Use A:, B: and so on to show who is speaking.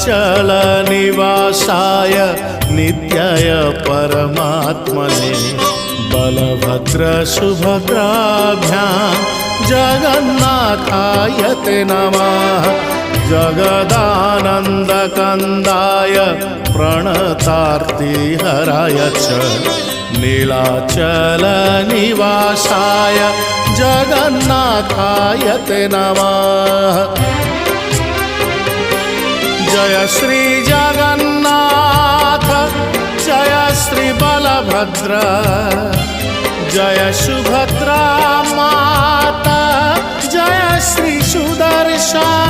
A: नीलाचलनिवासाय नित्याय परमात्मने बलभद्रसुभद्राभ्यां जगन्नाथाय ते नमः। जगदानन्दकन्दाय प्रणतार्तिहराय च नीलाचलनिवासाय जगन्नाथाय ते नमः। जय श्री जगन्नाथ जय श्री बलभद्र जय सुभद्रा माता जय श्री सुदर्शन।